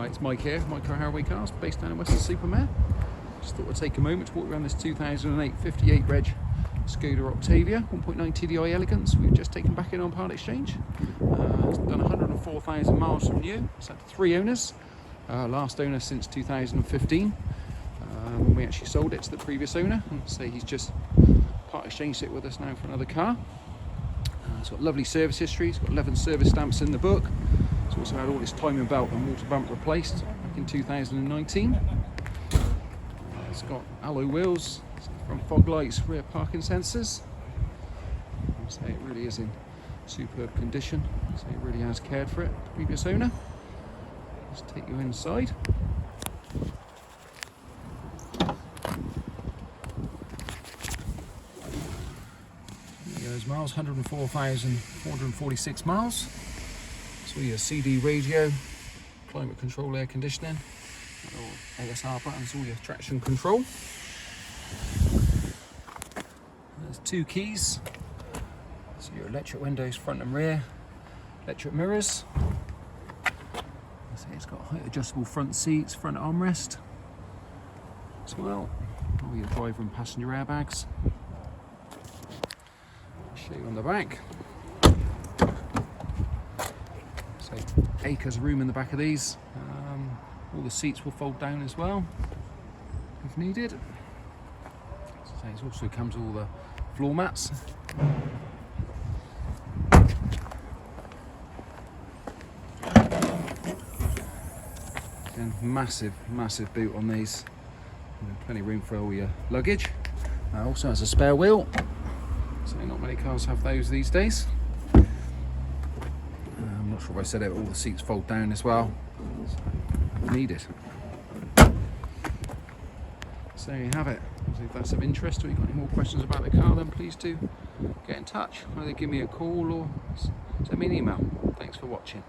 Hi, it's Mike here, Mike for Harraway Cars, based down in Weston Super Mare. Just thought I'd take a moment to walk around this 2008 58 reg Skoda Octavia 1.9 TDI Elegance we've just taken back in on part exchange. It's done 104,000 miles from new. It's had 3 owners, last owner since 2015. When we actually sold it to the previous owner, and say he's just part exchanged it with us now for another car. It's got lovely service history. It's got 11 service stamps in the book. It's also had all its timing belt and water bump replaced back in 2019. It's got alloy wheels, front fog lights, rear parking sensors. So it really is in superb condition. So it really has cared for it, the previous owner. Let's take you inside. There goes miles, 104,446 miles. So your CD radio, climate control, air conditioning, ASR buttons, all your traction control. There's 2 keys. So your electric windows, front and rear, electric mirrors. So it's got height adjustable front seats, front armrest as well. All your driver and passenger airbags. I'll show you on the back. So acres of room in the back of these. All the seats will fold down as well if needed. So it also comes with all the floor mats. Again, massive boot on these. Plenty of room for all your luggage. Also has a spare wheel. So not many cars have those these days. I'm not sure if I said it, but all the seats fold down as well. So, needed. So you have it. So if that's of interest or you've got any more questions about the car, then please do get in touch. Either give me a call or send me an email. Thanks for watching.